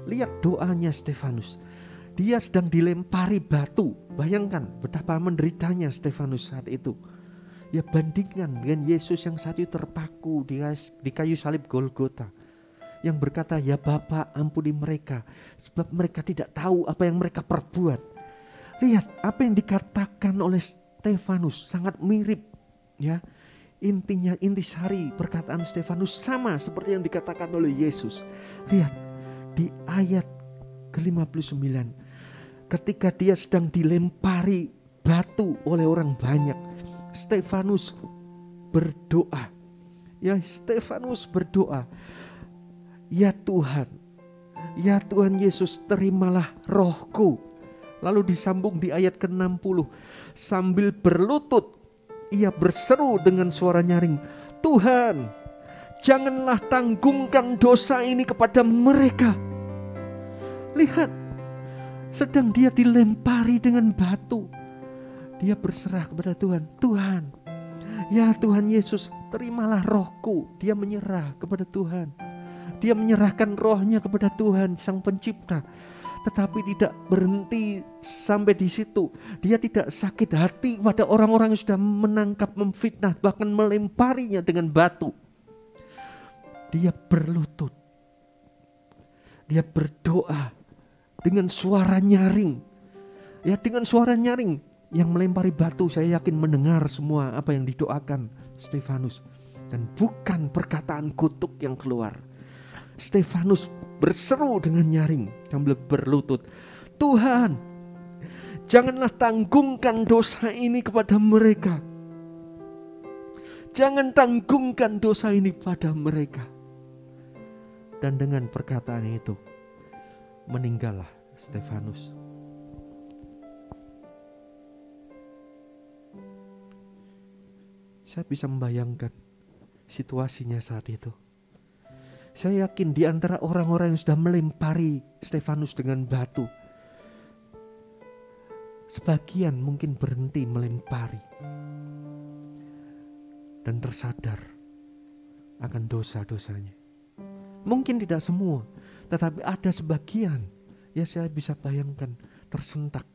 Lihat doanya Stefanus. Dia sedang dilempari batu. Bayangkan betapa menderitanya Stefanus saat itu. Ya, bandingkan dengan Yesus yang saat itu terpaku di kayu salib Golgota, yang berkata, "Ya Bapa, ampuni mereka, sebab mereka tidak tahu apa yang mereka perbuat." Lihat apa yang dikatakan oleh Stefanus sangat mirip, ya. Intinya, intisari perkataan Stefanus sama seperti yang dikatakan oleh Yesus. Lihat di ayat ke-59, ketika dia sedang dilempari batu oleh orang banyak, Stefanus berdoa. Ya, Stefanus berdoa, "Ya Tuhan, ya Tuhan Yesus, terimalah rohku." Lalu disambung di ayat ke-60, sambil berlutut ia berseru dengan suara nyaring, "Tuhan, janganlah tanggungkan dosa ini kepada mereka." Lihat, sedang dia dilempari dengan batu, dia berserah kepada Tuhan. "Tuhan, ya Tuhan Yesus, terimalah rohku." Dia menyerah kepada Tuhan. Dia menyerahkan rohnya kepada Tuhan Sang Pencipta. Tetapi tidak berhenti sampai di situ. Dia tidak sakit hati pada orang-orang yang sudah menangkap, memfitnah, bahkan melemparinya dengan batu. Dia berlutut. Dia berdoa dengan suara nyaring. Ya, dengan suara nyaring. Yang melempari batu, saya yakin mendengar semua apa yang didoakan Stefanus. Dan bukan perkataan kutuk yang keluar. Stefanus berseru dengan nyaring sambil berlutut, "Tuhan, janganlah tanggungkan dosa ini kepada mereka. Jangan tanggungkan dosa ini pada mereka." Dan dengan perkataan itu meninggallah Stefanus. Saya bisa membayangkan situasinya saat itu. Saya yakin di antara orang-orang yang sudah melempari Stefanus dengan batu, sebagian mungkin berhenti melempari dan tersadar akan dosa-dosanya. Mungkin tidak semua, tetapi ada sebagian, ya saya bisa bayangkan, tersentak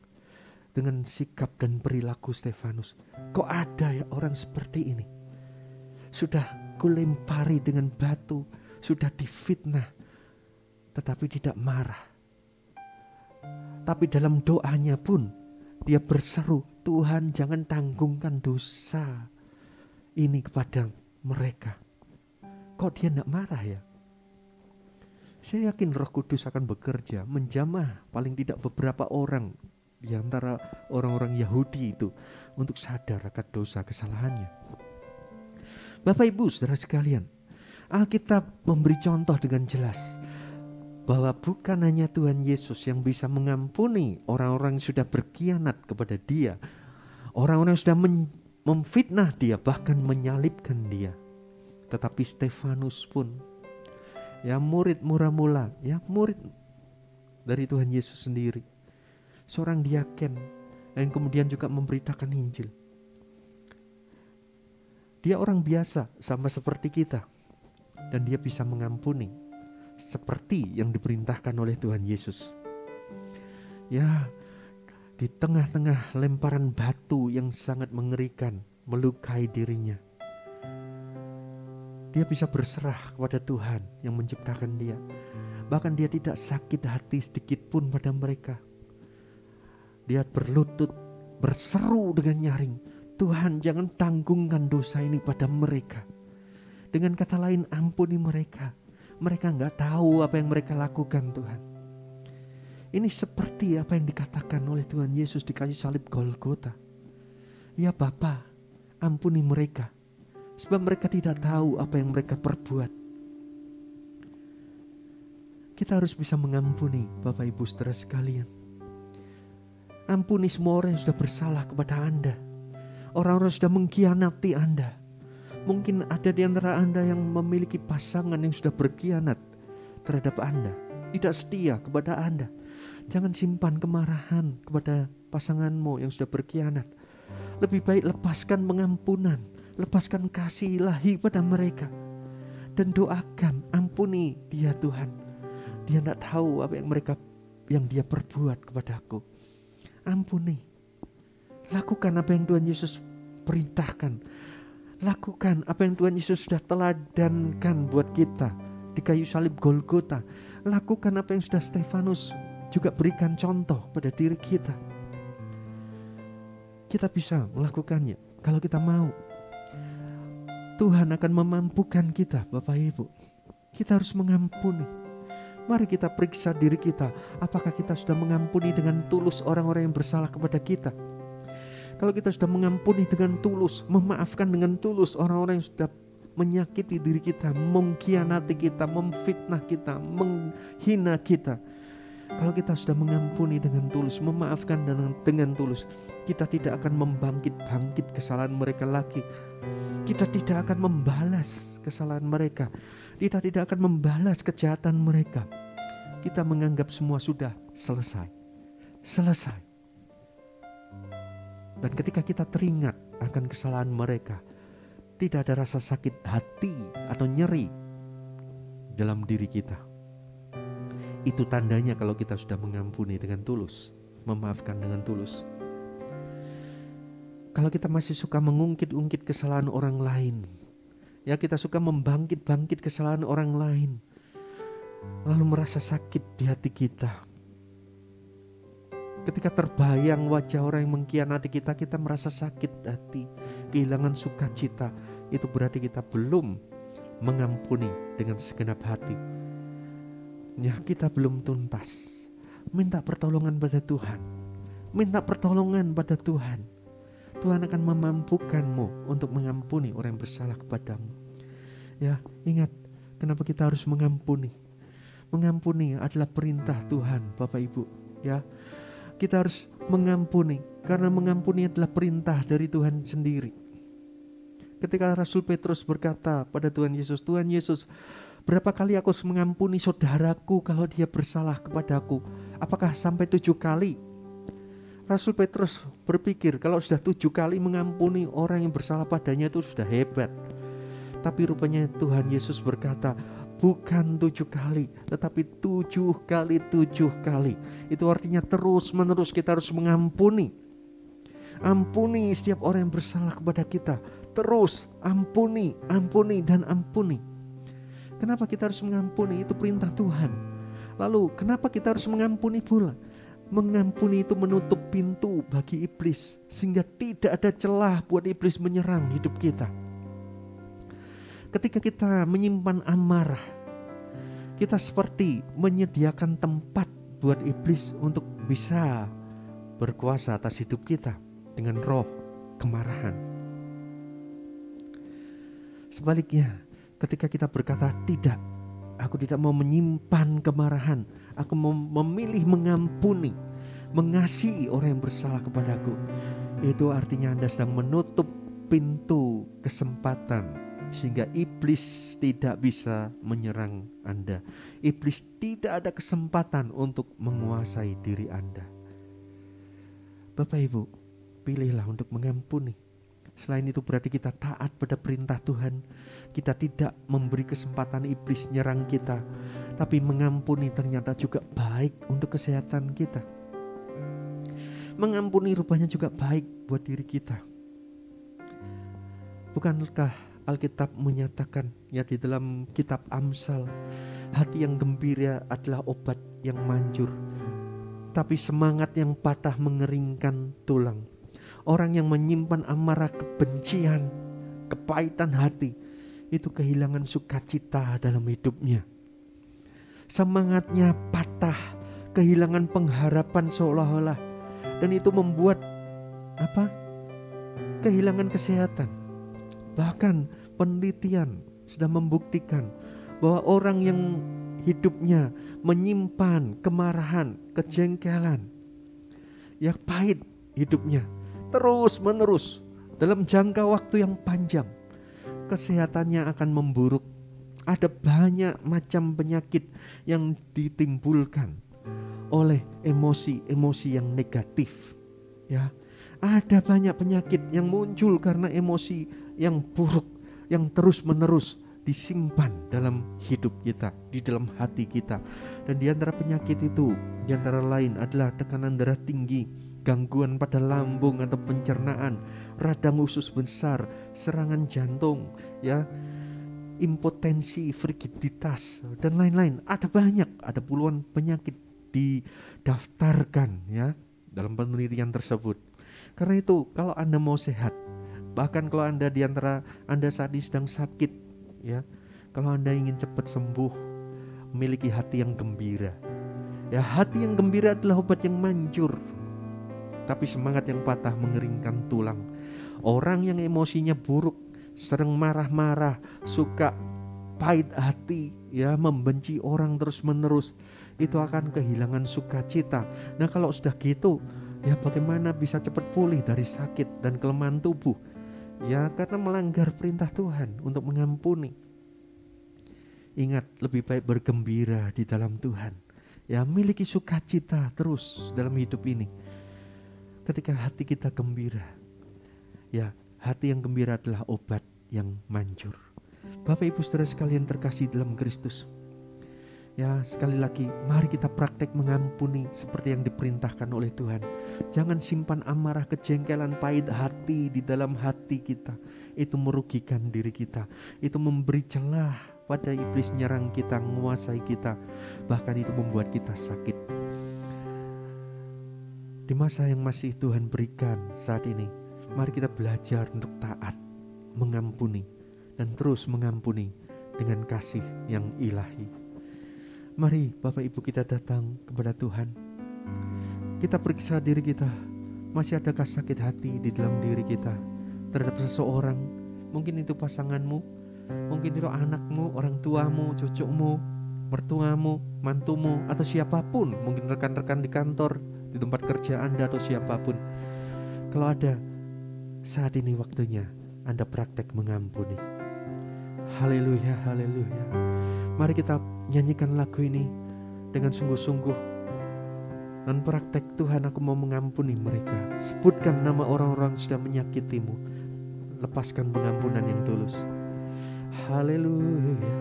dengan sikap dan perilaku Stefanus. Kok ada ya orang seperti ini? Sudah kulempari dengan batu, sudah difitnah, tetapi tidak marah. Tapi dalam doanya pun dia berseru, Tuhan jangan tanggungkan dosa ini kepada mereka. Kok dia tidak marah ya? Saya yakin Roh Kudus akan bekerja menjamah paling tidak beberapa orang di antara orang-orang Yahudi itu untuk sadar akan dosa kesalahannya. Bapak Ibu saudara sekalian, Alkitab memberi contoh dengan jelas bahwa bukan hanya Tuhan Yesus yang bisa mengampuni orang-orang yang sudah berkhianat kepada Dia, orang-orang yang sudah memfitnah Dia, bahkan menyalibkan Dia, tetapi Stefanus pun, ya murid mula-mula, ya murid dari Tuhan Yesus sendiri, seorang diaken yang kemudian juga memberitakan Injil. Dia orang biasa sama seperti kita, dan dia bisa mengampuni seperti yang diperintahkan oleh Tuhan Yesus. Ya, di tengah-tengah lemparan batu yang sangat mengerikan, melukai dirinya, dia bisa berserah kepada Tuhan yang menciptakan dia. Bahkan dia tidak sakit hati sedikit pun pada mereka. Dia berlutut, berseru dengan nyaring, Tuhan jangan tanggungkan dosa ini pada mereka. Dengan kata lain, ampuni mereka. Mereka gak tahu apa yang mereka lakukan, Tuhan. Ini seperti apa yang dikatakan oleh Tuhan Yesus di kayu salib Golgota. Ya Bapa, ampuni mereka, sebab mereka tidak tahu apa yang mereka perbuat. Kita harus bisa mengampuni Bapak Ibu saudara sekalian. Ampuni semua orang yang sudah bersalah kepada Anda. Orang-orang sudah mengkhianati Anda. Mungkin ada di antara Anda yang memiliki pasangan yang sudah berkhianat terhadap Anda, tidak setia kepada Anda. Jangan simpan kemarahan kepada pasanganmu yang sudah berkhianat. Lebih baik lepaskan pengampunan, lepaskan kasih ilahi pada mereka, dan doakan, ampuni dia Tuhan. Dia tidak tahu apa yang dia perbuat kepadaku. Ampuni. Lakukan apa yang Tuhan Yesus perintahkan. Lakukan apa yang Tuhan Yesus sudah teladankan buat kita di kayu salib Golgota. Lakukan apa yang sudah Stefanus juga berikan contoh pada diri kita. Kita bisa melakukannya kalau kita mau. Tuhan akan memampukan kita, Bapak Ibu. Kita harus mengampuni. Mari kita periksa diri kita, apakah kita sudah mengampuni dengan tulus orang-orang yang bersalah kepada kita. Kalau kita sudah mengampuni dengan tulus, memaafkan dengan tulus orang-orang yang sudah menyakiti diri kita, mengkhianati kita, memfitnah kita, menghina kita. Kalau kita sudah mengampuni dengan tulus, memaafkan dengan tulus, kita tidak akan membangkit-bangkit kesalahan mereka lagi. Kita tidak akan membalas kesalahan mereka. Kita tidak akan membalas kejahatan mereka. Kita menganggap semua sudah selesai. Selesai. Dan ketika kita teringat akan kesalahan mereka, tidak ada rasa sakit hati atau nyeri dalam diri kita. Itu tandanya kalau kita sudah mengampuni dengan tulus, memaafkan dengan tulus. Kalau kita masih suka mengungkit-ungkit kesalahan orang lain, ya kita suka membangkit-bangkit kesalahan orang lain, lalu merasa sakit di hati kita. Ketika terbayang wajah orang yang mengkhianati kita, kita merasa sakit hati, kehilangan sukacita. Itu berarti kita belum mengampuni dengan segenap hati. Ya, kita belum tuntas. Minta pertolongan pada Tuhan. Minta pertolongan pada Tuhan. Tuhan akan memampukanmu untuk mengampuni orang yang bersalah kepadamu. Ya, ingat kenapa kita harus mengampuni. Mengampuni adalah perintah Tuhan, Bapak Ibu, ya. Kita harus mengampuni karena mengampuni adalah perintah dari Tuhan sendiri. Ketika Rasul Petrus berkata pada Tuhan Yesus, "Tuhan Yesus, berapa kali aku harus mengampuni saudaraku kalau dia bersalah kepadaku? Apakah sampai 7 kali?" Rasul Petrus berpikir kalau sudah 7 kali mengampuni orang yang bersalah padanya itu sudah hebat. Tapi rupanya Tuhan Yesus berkata, bukan 7 kali, tetapi 7 kali 7 kali. Itu artinya terus menerus kita harus mengampuni. Ampuni setiap orang yang bersalah kepada kita. Terus ampuni, ampuni dan ampuni. Kenapa kita harus mengampuni? Itu perintah Tuhan. Lalu kenapa kita harus mengampuni pula? Mengampuni itu menutup pintu bagi iblis, sehingga tidak ada celah buat iblis menyerang hidup kita. Ketika kita menyimpan amarah, kita seperti menyediakan tempat buat iblis untuk bisa berkuasa atas hidup kita dengan roh kemarahan. Sebaliknya, ketika kita berkata, tidak, aku tidak mau menyimpan kemarahan, aku mau memilih mengampuni, mengasihi orang yang bersalah kepadaku. Itu artinya Anda sedang menutup pintu kesempatan sehingga iblis tidak bisa menyerang Anda. Iblis tidak ada kesempatan untuk menguasai diri Anda. Bapak Ibu, pilihlah untuk mengampuni. Selain itu berarti kita taat pada perintah Tuhan. Kita tidak memberi kesempatan iblis nyerang kita. Tapi mengampuni ternyata juga baik untuk kesehatan kita. Mengampuni rupanya juga baik buat diri kita. Bukankah Alkitab menyatakan ya di dalam kitab Amsal, hati yang gembira adalah obat yang manjur, tapi semangat yang patah mengeringkan tulang. Orang yang menyimpan amarah, kebencian, kepahitan hati, itu kehilangan sukacita dalam hidupnya. Semangatnya patah, kehilangan pengharapan seolah-olah, dan itu membuat kehilangan kesehatan. Bahkan penelitian sudah membuktikan bahwa orang yang hidupnya menyimpan kemarahan, kejengkelan, ya pahit hidupnya terus menerus dalam jangka waktu yang panjang, kesehatannya akan memburuk. Ada banyak macam penyakit yang ditimbulkan oleh emosi-emosi yang negatif. Ya, ada banyak penyakit yang muncul karena emosi yang buruk, yang terus-menerus disimpan dalam hidup kita, di dalam hati kita. Dan di antara penyakit itu, di antara lain adalah tekanan darah tinggi, gangguan pada lambung atau pencernaan, radang usus besar, serangan jantung, ya, impotensi, frigiditas, dan lain-lain. Ada banyak, ada puluhan penyakit didaftarkan ya dalam penelitian tersebut. Karena itu, kalau Anda mau sehat, bahkan kalau Anda di antara Anda saat ini sedang sakit, ya, kalau Anda ingin cepat sembuh, memiliki hati yang gembira. Ya, hati yang gembira adalah obat yang manjur. Tapi semangat yang patah mengeringkan tulang. Orang yang emosinya buruk, sering marah-marah, suka pahit hati, ya, membenci orang terus-menerus, itu akan kehilangan sukacita. Nah, kalau sudah gitu, ya bagaimana bisa cepat pulih dari sakit dan kelemahan tubuh? Ya, karena melanggar perintah Tuhan untuk mengampuni. Ingat, lebih baik bergembira di dalam Tuhan. Ya, miliki sukacita terus dalam hidup ini. Ketika hati kita gembira, ya, hati yang gembira adalah obat yang manjur. Bapak Ibu Saudara sekalian terkasih dalam Kristus, ya, sekali lagi mari kita praktek mengampuni seperti yang diperintahkan oleh Tuhan. Jangan simpan amarah, kejengkelan, pahit hati di dalam hati kita. Itu merugikan diri kita. Itu memberi celah pada iblis nyerang kita, menguasai kita. Bahkan itu membuat kita sakit. Di masa yang masih Tuhan berikan saat ini, mari kita belajar untuk taat, mengampuni, dan terus mengampuni dengan kasih yang ilahi. Mari Bapak Ibu kita datang kepada Tuhan. Kita periksa diri kita, masih adakah sakit hati di dalam diri kita terhadap seseorang? Mungkin itu pasanganmu, mungkin itu anakmu, orang tuamu, cucumu, mertuamu, mantumu, atau siapapun, mungkin rekan-rekan di kantor, di tempat kerja Anda atau siapapun. Kalau ada, saat ini waktunya Anda praktek mengampuni. Haleluya, haleluya. Mari kita nyanyikan lagu ini dengan sungguh-sungguh. Dan praktek, Tuhan, aku mau mengampuni mereka. Sebutkan nama orang-orang yang sudah menyakitimu. Lepaskan pengampunan yang tulus. Haleluya.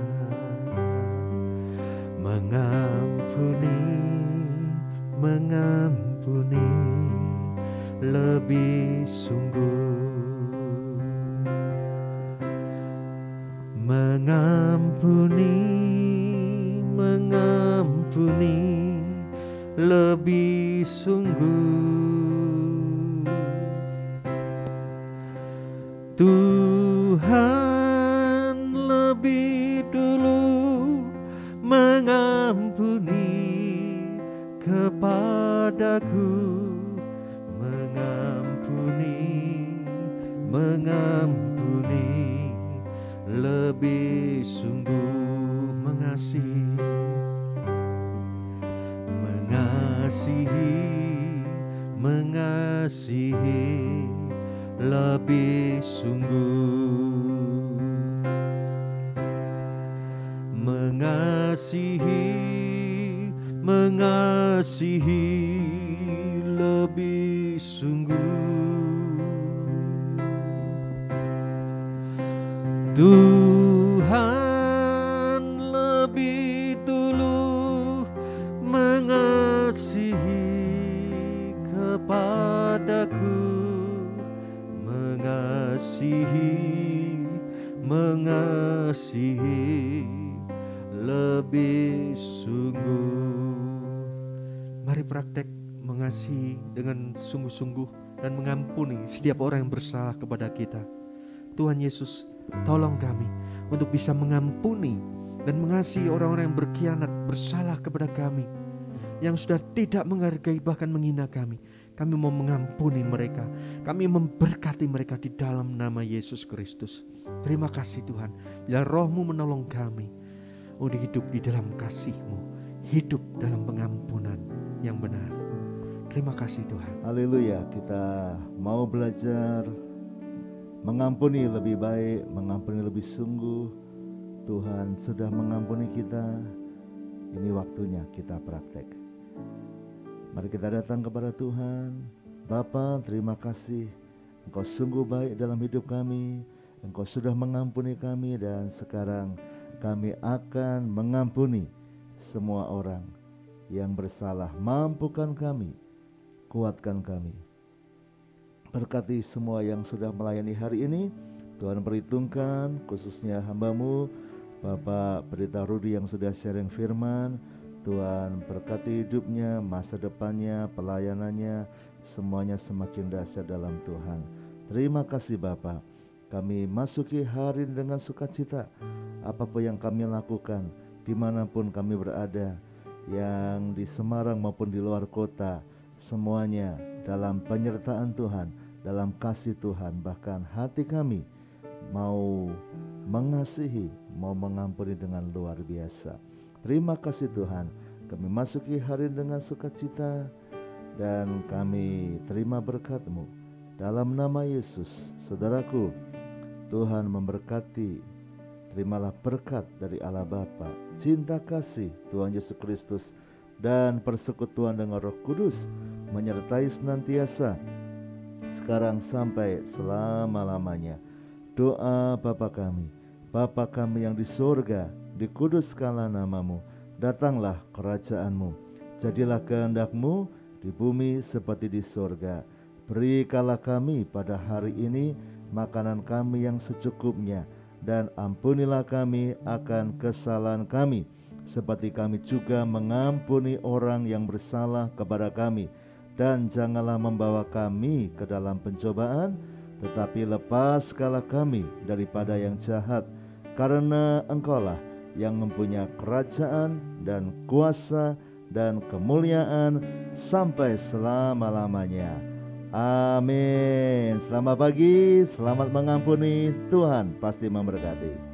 Mengampuni, mengampuni lebih sungguh. Mengampuni, mengampuni lebih sungguh. Tuhan lebih dulu mengampuni kepadaku, mengampuni, mengampuni lebih sungguh. Mengasihi, mengasihi, mengasihi lebih sungguh. Mengasihi, mengasihi lebih sungguh. Tuhan lebih dulu mengasihi kepadaku, mengasihi, mengasihi lebih sungguh. Mari praktek mengasihi dengan sungguh-sungguh dan mengampuni setiap orang yang bersalah kepada kita. Tuhan Yesus, tolong kami untuk bisa mengampuni dan mengasihi orang-orang yang berkhianat, bersalah kepada kami, yang sudah tidak menghargai bahkan menghina kami. Kami mau mengampuni mereka, kami memberkati mereka di dalam nama Yesus Kristus. Terima kasih Tuhan, bila Roh-Mu menolong kami untuk hidup di dalam kasih-Mu, hidup dalam pengampunan yang benar. Terima kasih Tuhan. Haleluya, kita mau belajar mengampuni lebih baik, mengampuni lebih sungguh. Tuhan sudah mengampuni kita, ini waktunya kita praktek. Mari kita datang kepada Tuhan. Bapa, terima kasih, Engkau sungguh baik dalam hidup kami. Engkau sudah mengampuni kami, dan sekarang kami akan mengampuni semua orang yang bersalah. Mampukan kami, kuatkan kami. Berkati semua yang sudah melayani hari ini. Tuhan perhitungkan khususnya hamba-Mu Bapak Pendeta Rudi yang sudah sharing firman. Tuhan berkati hidupnya, masa depannya, pelayanannya, semuanya semakin dahsyat dalam Tuhan. Terima kasih Bapak. Kami masuki hari dengan sukacita. Apapun yang kami lakukan, dimanapun kami berada, yang di Semarang maupun di luar kota, semuanya dalam penyertaan Tuhan, dalam kasih Tuhan. Bahkan hati kami mau mengasihi, mau mengampuni dengan luar biasa. Terima kasih Tuhan. Kami masuki hari dengan sukacita, dan kami terima berkat-Mu dalam nama Yesus. Saudaraku, Tuhan memberkati. Terimalah berkat dari Allah Bapa, cinta kasih Tuhan Yesus Kristus, dan persekutuan dengan Roh Kudus menyertai senantiasa sekarang sampai selama-lamanya. Doa Bapa kami yang di surga, dikuduskanlah nama-Mu, datanglah kerajaan-Mu, jadilah kehendak-Mu di bumi seperti di surga. Berikanlah kami pada hari ini makanan kami yang secukupnya, dan ampunilah kami akan kesalahan kami, seperti kami juga mengampuni orang yang bersalah kepada kami. Dan janganlah membawa kami ke dalam pencobaan, tetapi lepaskanlah kami daripada yang jahat, karena Engkaulah yang mempunyai kerajaan dan kuasa dan kemuliaan sampai selama-lamanya. Amin. Selamat pagi, selamat mengampuni. Tuhan pasti memberkati.